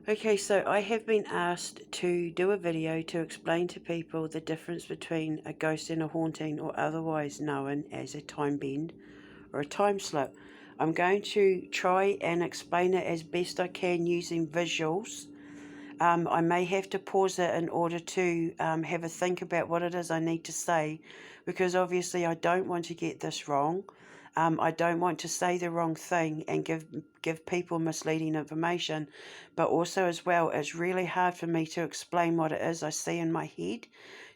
Okay, so I have been asked to do a video to explain to people the difference between a ghost and a haunting, or otherwise known as a time bend or a time slip. I'm going to try and explain it as best I can using visuals. I may have to pause it in order to have a think about what it is I need to say, because obviously I don't want to get this wrong. I don't want to say the wrong thing and give people misleading information, but also as well, it's really hard for me to explain what it is I see in my head.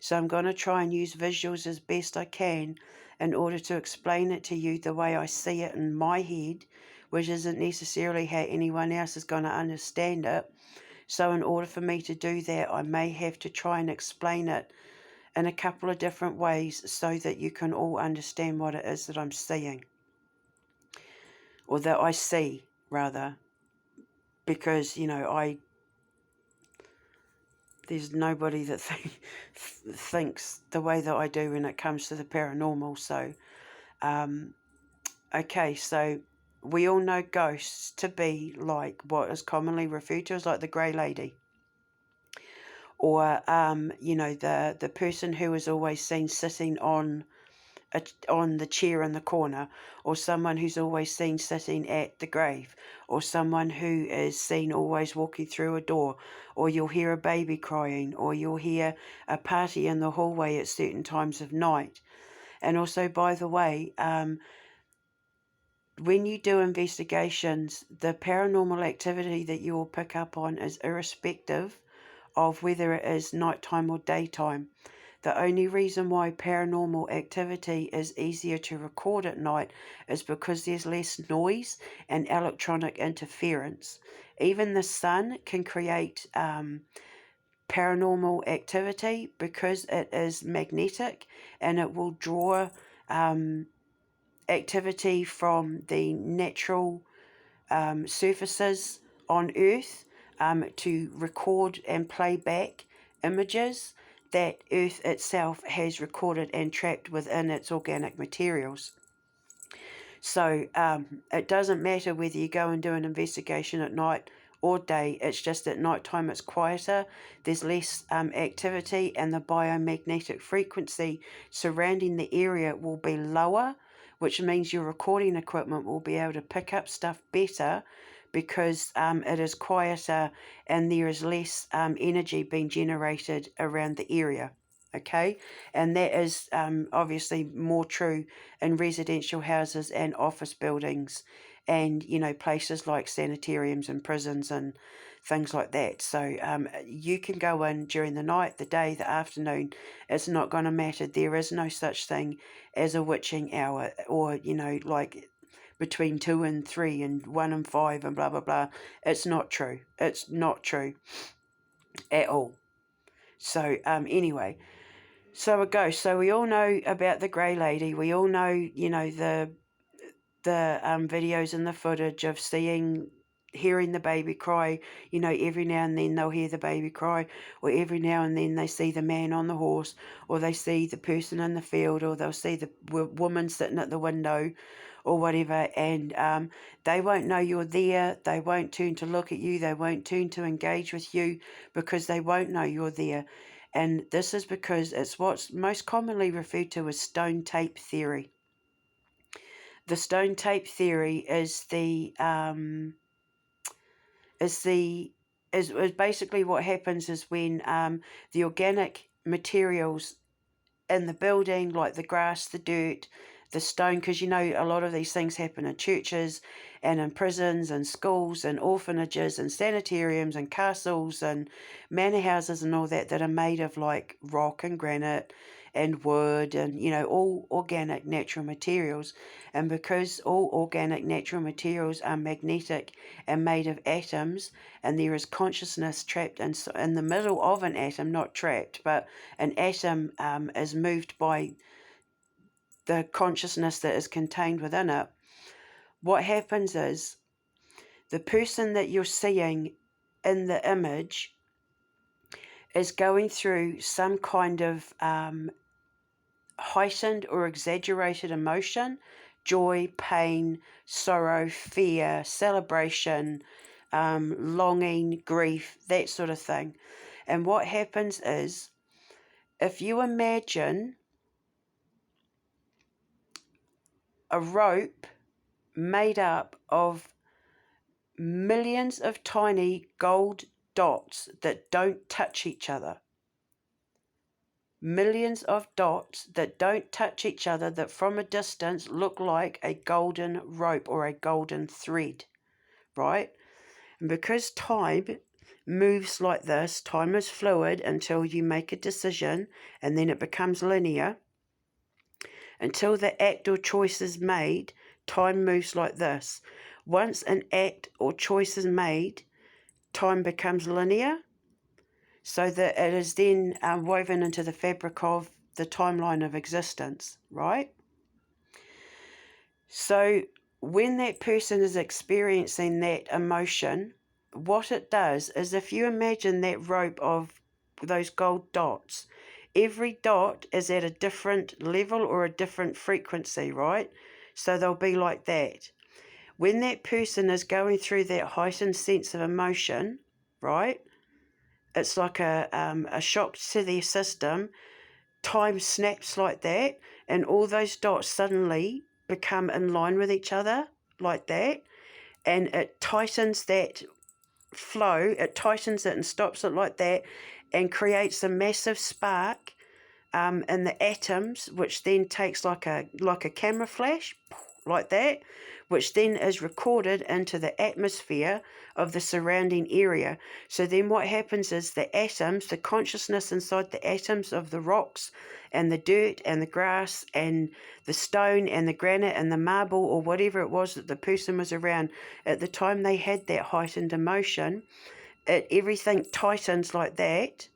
So I'm going to try and use visuals as best I can in order to explain it to you the way I see it in my head, which isn't necessarily how anyone else is going to understand it. So in order for me to do that, I may have to try and explain it in a couple of different ways so that you can all understand what it is that I'm seeing. Or that I see, rather. Because, there's nobody that thinks the way that I do when it comes to the paranormal. So, okay, so we all know ghosts to be like what is commonly referred to as like the grey lady. Or, the person who is always seen sitting on the chair in the corner, or someone who's always seen sitting at the grave, or someone who is seen always walking through a door, or you'll hear a baby crying, or you'll hear a party in the hallway at certain times of night. And also, by the way, when you do investigations, the paranormal activity that you will pick up on is irrespective of whether it is nighttime or daytime. The only reason why paranormal activity is easier to record at night is because there's less noise and electronic interference. Even the sun can create paranormal activity because it is magnetic, and it will draw activity from the natural surfaces on Earth to record and play back images that Earth itself has recorded and trapped within its organic materials. So it doesn't matter whether you go and do an investigation at night or day. It's just at night time it's quieter, there's less activity, and the biomagnetic frequency surrounding the area will be lower, which means your recording equipment will be able to pick up stuff better because it is quieter and there is less energy being generated around the area. Okay, and that is obviously more true in residential houses and office buildings, and places like sanitariums and prisons and things like that. So you can go in during the night, the day, the afternoon. It's not going to matter. There is no such thing as a witching hour, or like between 2 and 3 and 1 and 5 and blah blah blah. It's not true. It's not true at all. So anyway, so a ghost. So we all know about the grey lady. We all know, the videos and the footage of hearing the baby cry. Every now and then they'll hear the baby cry, or every now and then they see the man on the horse, or they see the person in the field, or they'll see the woman sitting at the window, or whatever, and they won't know you're there. They won't turn to look at you. They won't turn to engage with you because they won't know you're there. And this is because it's what's most commonly referred to as stone tape theory. The stone tape theory is basically what happens is when the organic materials in the building, like the grass, the dirt, the stone, because a lot of these things happen in churches and in prisons and schools and orphanages and sanitariums and castles and manor houses and all that are made of like rock and granite and wood and all organic natural materials. And because all organic natural materials are magnetic and made of atoms, and there is consciousness trapped in the middle of an atom, not trapped, but an atom is moved by the consciousness that is contained within it. What happens is the person that you're seeing in the image is going through some kind of heightened or exaggerated emotion: joy, pain, sorrow, fear, celebration, longing, grief, that sort of thing. And what happens is, if you imagine a rope made up of millions of tiny gold dots that don't touch each other, millions of dots that don't touch each other, that from a distance look like a golden rope or a golden thread, right? And because time moves like this, time is fluid until you make a decision, and then it becomes linear. Until the act or choice is made, time moves like this. Once an act or choice is made, time becomes linear, so that it is then woven into the fabric of the timeline of existence, right? So when that person is experiencing that emotion, what it does is, if you imagine that rope of those gold dots, every dot is at a different level or a different frequency, right? So they'll be like that. When that person is going through that heightened sense of emotion, right, it's like a shock to their system. Time snaps like that, and all those dots suddenly become in line with each other like that, and it tightens that flow, it tightens it and stops it like that, and creates a massive spark in the atoms, which then takes like a camera flash, like that, which then is recorded into the atmosphere of the surrounding area. So then what happens is, the atoms, the consciousness inside the atoms of the rocks and the dirt and the grass and the stone and the granite and the marble, or whatever it was that the person was around at the time they had that heightened emotion, everything tightens like that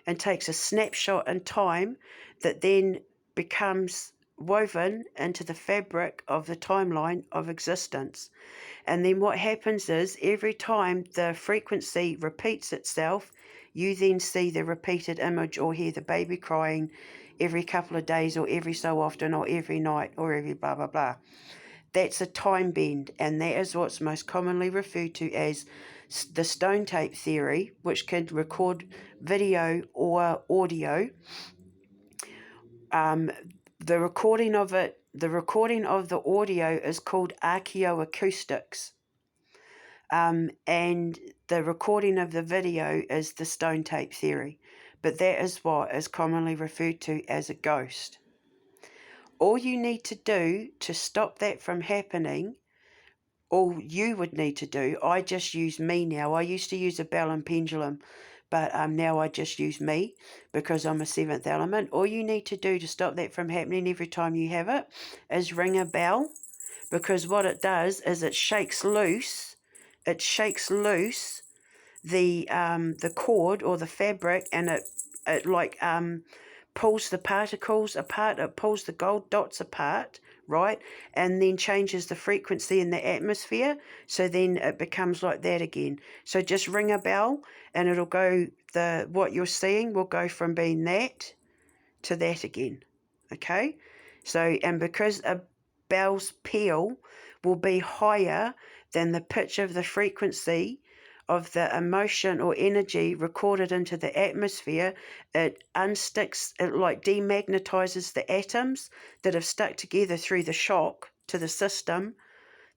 and takes a snapshot in time that then becomes woven into the fabric of the timeline of existence. And then what happens is, every time the frequency repeats itself, you then see the repeated image or hear the baby crying every couple of days or every so often or every night or every blah blah blah. That's a time bend, and that is what's most commonly referred to as the stone tape theory, which can record video or audio. The recording of the audio is called archaeoacoustics, and the recording of the video is the stone tape theory. But that is what is commonly referred to as a ghost. All you need to do to stop that from happening, all you would need to do, I just use me now. I used to use a bell and pendulum, but now I just use me because I'm a seventh element. All you need to do to stop that from happening every time you have it is ring a bell, because what it does is it shakes loose the cord or the fabric, and it like pulls the particles apart, it pulls the gold dots apart, right, and then changes the frequency in the atmosphere, so then it becomes like that again. So just ring a bell and it'll go, what you're seeing will go from being that to that again. Okay, so, and because a bell's peal will be higher than the pitch of the frequency of the emotion or energy recorded into the atmosphere, it unsticks, it like demagnetizes the atoms that have stuck together through the shock to the system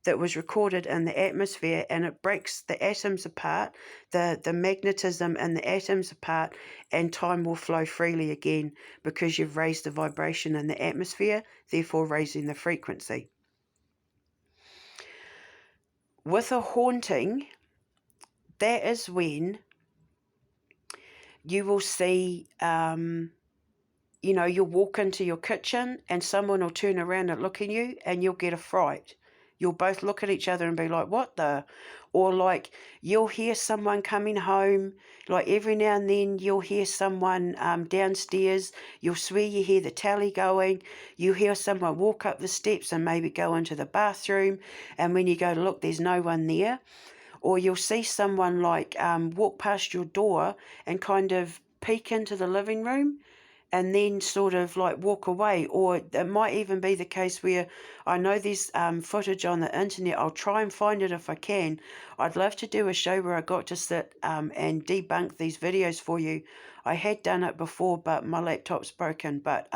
that was recorded in the atmosphere, and it breaks the atoms apart, the magnetism in the atoms apart, and time will flow freely again, because you've raised the vibration in the atmosphere, therefore raising the frequency. With a haunting, that is when you will see, you'll walk into your kitchen and someone will turn around and look at you and you'll get a fright. You'll both look at each other and be like, what the? Or like, you'll hear someone coming home, like every now and then you'll hear someone downstairs, you'll swear you hear the tally going, you hear someone walk up the steps and maybe go into the bathroom, and when you go to look, there's no one there. Or you'll see someone like walk past your door and kind of peek into the living room, and then sort of like walk away. Or it might even be the case where I know there's footage on the internet. I'll try and find it if I can. I'd love to do a show where I got to sit and debunk these videos for you. I had done it before, but my laptop's broken. But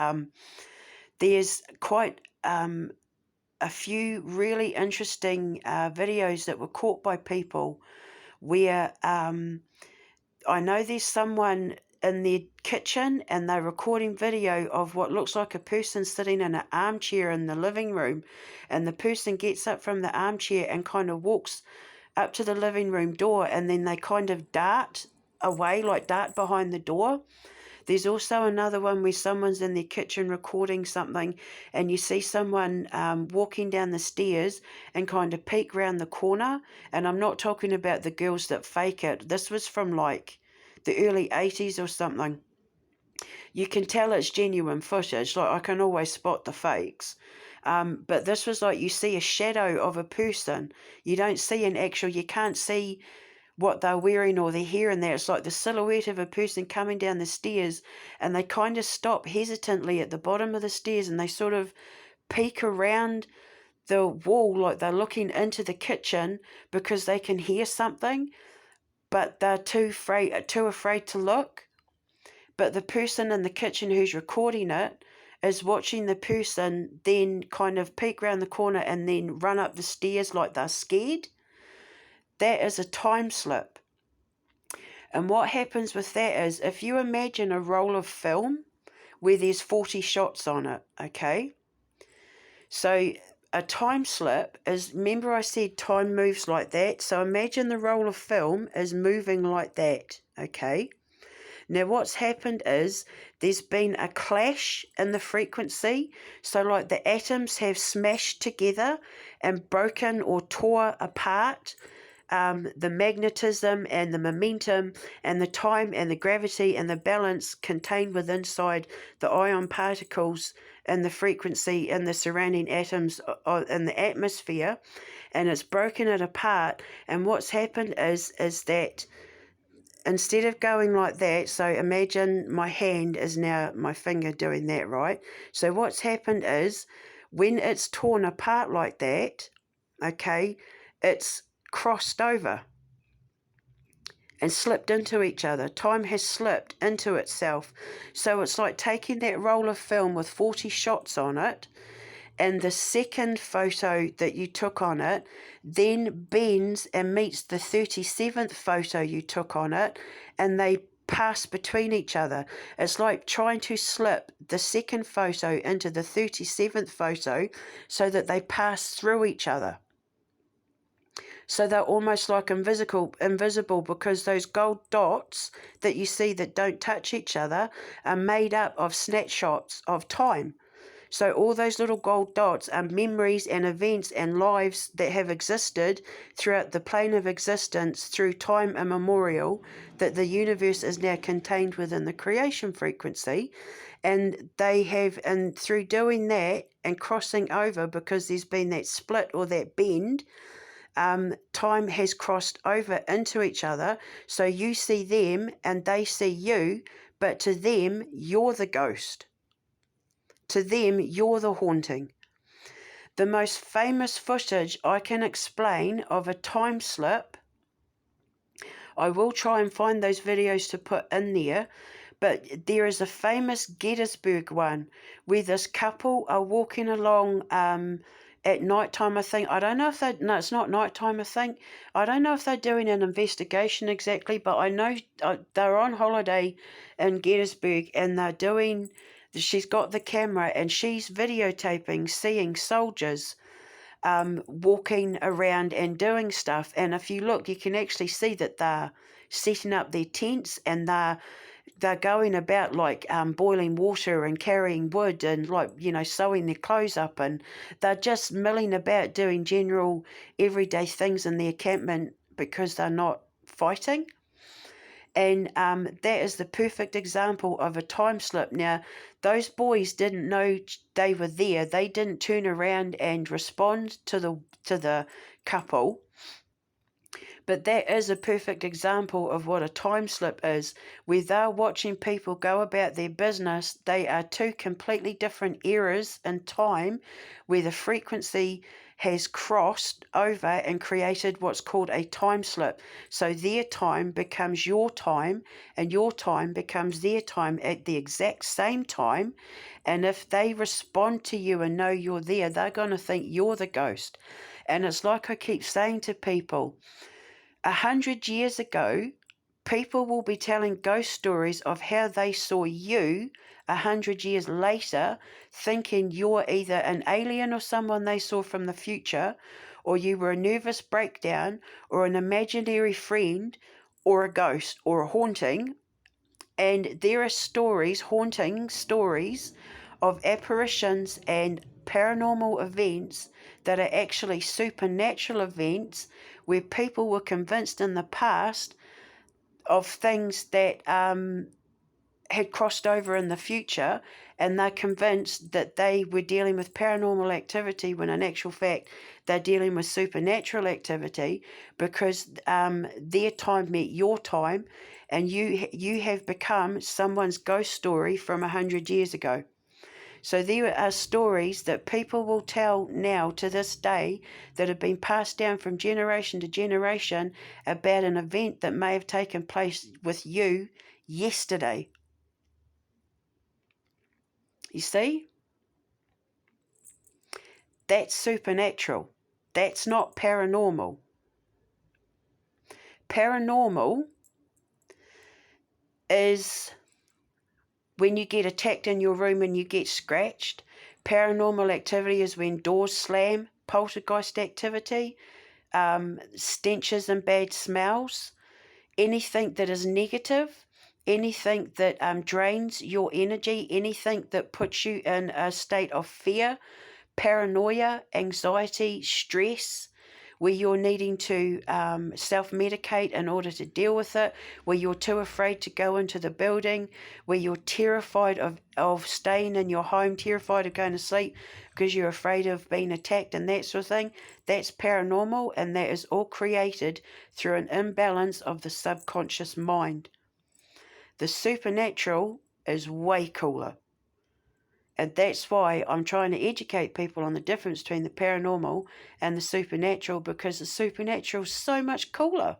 there's quite a few really interesting videos that were caught by people where I know there's someone in their kitchen and they're recording video of what looks like a person sitting in an armchair in the living room, and the person gets up from the armchair and kind of walks up to the living room door, and then they kind of dart away, like dart behind the door. There's also another one where someone's in their kitchen recording something, and you see someone walking down the stairs and kind of peek round the corner. And I'm not talking about the girls that fake it. This was from like the early 80s or something. You can tell it's genuine footage. Like, I can always spot the fakes. But this was like, you see a shadow of a person. You don't see an actual, you can't see what they're wearing or their hair in there. It's like the silhouette of a person coming down the stairs, and they kind of stop hesitantly at the bottom of the stairs, and they sort of peek around the wall like they're looking into the kitchen because they can hear something, but they're too afraid to look. But the person in the kitchen who's recording it is watching the person then kind of peek around the corner and then run up the stairs like they're scared. That is a time slip. And what happens with that is, if you imagine a roll of film where there's 40 shots on it, okay? So a time slip is, remember I said time moves like that? So imagine the roll of film is moving like that, okay? Now what's happened is there's been a clash in the frequency. So like the atoms have smashed together and broken or tore apart. The magnetism and the momentum and the time and the gravity and the balance contained within inside the ion particles and the frequency and the surrounding atoms in the atmosphere, and it's broken it apart. And what's happened is that instead of going like that, so imagine my hand is now my finger doing that, right? So what's happened is, when it's torn apart like that, okay, it's crossed over and slipped into each other. Time has slipped into itself. So it's like taking that roll of film with 40 shots on it, and the second photo that you took on it then bends and meets the 37th photo you took on it, and they pass between each other. It's like trying to slip the second photo into the 37th photo so that they pass through each other. So they're almost like invisible, because those gold dots that you see that don't touch each other are made up of snapshots of time. So all those little gold dots are memories and events and lives that have existed throughout the plane of existence through time immemorial, that the universe is now contained within the creation frequency. And they have, and through doing that and crossing over, because there's been that split or that bend, time has crossed over into each other. So you see them and they see you, but to them, you're the ghost. To them, you're the haunting. The most famous footage I can explain of a time slip, I will try and find those videos to put in there, but there is a famous Gettysburg one where this couple are walking along at night time, I think. I don't know if they, no, it's not night time, I think. I don't know if they're doing an investigation exactly, but I know they're on holiday in Gettysburg, and they're doing, she's got the camera and she's videotaping seeing soldiers walking around and doing stuff. And if you look, you can actually see that they're setting up their tents, and they're going about like boiling water and carrying wood and, like, you know, sewing their clothes up, and they're just milling about doing general everyday things in the encampment because they're not fighting. And that is the perfect example of a time slip. Now, those boys didn't know they were there. They didn't turn around and respond to the couple, But that is a perfect example of what a time slip is, where they're watching people go about their business. They are two completely different eras in time where the frequency has crossed over and created what's called a time slip. So their time becomes your time, and your time becomes their time at the exact same time. And if they respond to you and know you're there, they're going to think you're the ghost. And it's like I keep saying to people, 100 years ago, people will be telling ghost stories of how they saw you 100 years later, thinking you're either an alien or someone they saw from the future, or you were a nervous breakdown, or an imaginary friend, or a ghost, or a haunting. And there are stories, haunting stories, of apparitions and paranormal events that are actually supernatural events where people were convinced in the past of things that had crossed over in the future, and they're convinced that they were dealing with paranormal activity when in actual fact they're dealing with supernatural activity, because their time met your time, and you have become someone's ghost story from 100 years ago. So there are stories that people will tell now to this day that have been passed down from generation to generation about an event that may have taken place with you yesterday. You see? That's supernatural. That's not paranormal. Paranormal is when you get attacked in your room and you get scratched. Paranormal activity is when doors slam, poltergeist activity, stenches and bad smells, anything that is negative, anything that drains your energy, anything that puts you in a state of fear, paranoia, anxiety, stress, where you're needing to self-medicate in order to deal with it, where you're too afraid to go into the building, where you're terrified of staying in your home, terrified of going to sleep because you're afraid of being attacked and that sort of thing. That's paranormal, and that is all created through an imbalance of the subconscious mind. The supernatural is way cooler. And that's why I'm trying to educate people on the difference between the paranormal and the supernatural, because the supernatural is so much cooler.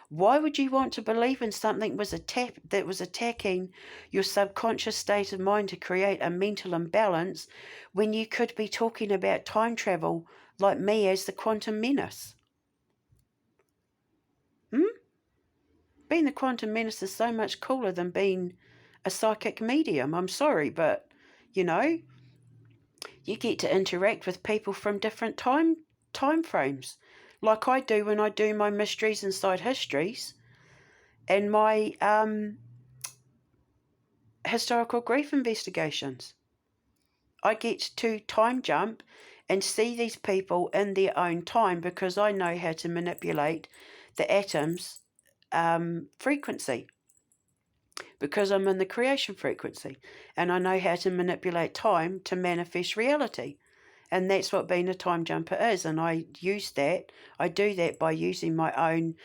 Why would you want to believe in something that was attacking your subconscious state of mind to create a mental imbalance when you could be talking about time travel like me as the quantum menace? Being the quantum menace is so much cooler than being a psychic medium. I'm sorry, but, you know, you get to interact with people from different time frames, like I do when I do my mysteries inside histories and my historical grief investigations. I get to time jump and see these people in their own time because I know how to manipulate the atom's frequency, because I'm in the creation frequency, and I know how to manipulate time to manifest reality. And that's what being a time jumper is. And I do that by using my own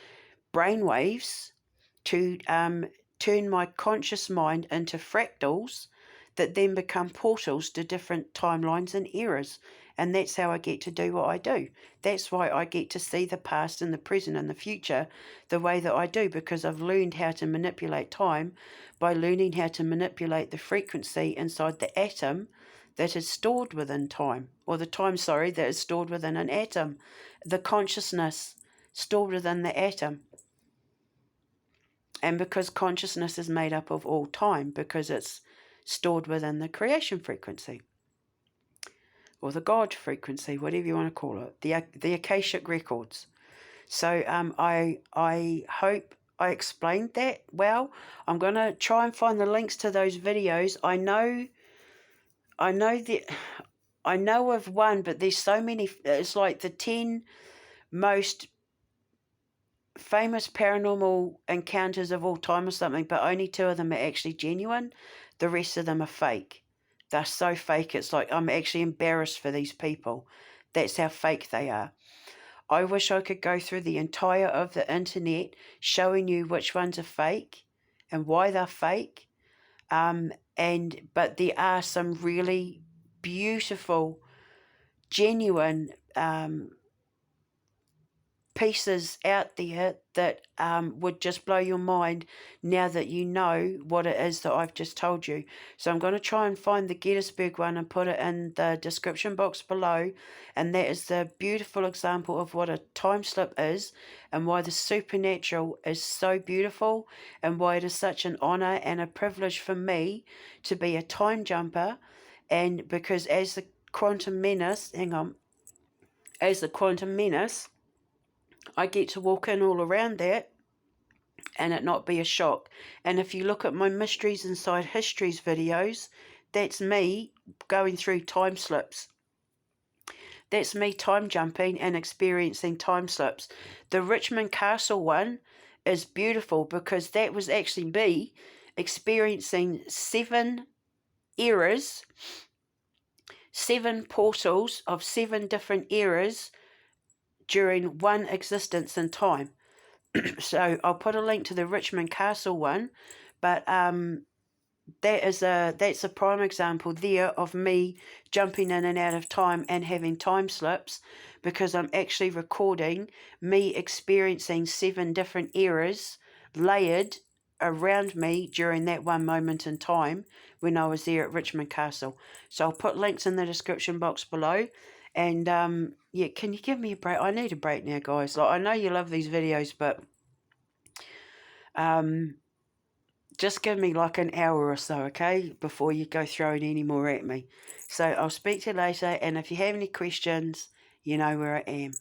brainwaves to turn my conscious mind into fractals that then become portals to different timelines and eras. And that's how I get to do what I do. That's why I get to see the past and the present and the future the way that I do, because I've learned how to manipulate time by learning how to manipulate the frequency inside the atom that is stored within time, or the time, that is stored within an atom, the consciousness stored within the atom. And because consciousness is made up of all time, because it's stored within the creation frequency, or the God frequency, whatever you want to call it, the Acacia Records. So I hope I explained that well. I'm going to try and find the links to those videos. I know of one, but there's so many. It's like the 10 most famous paranormal encounters of all time or something, but only 2 of them are actually genuine. The rest of them are fake. They're so fake, it's like I'm actually embarrassed for these people. That's how fake they are. I wish I could go through the entire of the internet showing you which ones are fake and why they're fake. But there are some really beautiful, genuine pieces out there that would just blow your mind now that you know what it is that I've just told you. So I'm going to try and find the Gettysburg one and put it in the description box below, and that is the beautiful example of what a time slip is and why the supernatural is so beautiful and why it is such an honour and a privilege for me to be a time jumper. And because as the quantum menace, as the quantum menace, I get to walk in all around that and it not be a shock. And if you look at my Mysteries Inside Histories videos, that's me going through time slips. That's me time jumping and experiencing time slips. The Richmond Castle one is beautiful because that was actually me experiencing 7 eras, 7 portals of 7 different eras during one existence in time. So I'll put a link to the Richmond Castle one, but that's a prime example there of me jumping in and out of time and having time slips, because I'm actually recording me experiencing 7 different eras layered around me during that one moment in time when I was there at Richmond Castle. So I'll put links in the description box below. And yeah, can you give me a break? I need a break now, guys. Like, I know you love these videos, but just give me like an hour or so, okay, before you go throwing any more at me. So I'll speak to you later, and if you have any questions, you know where I am.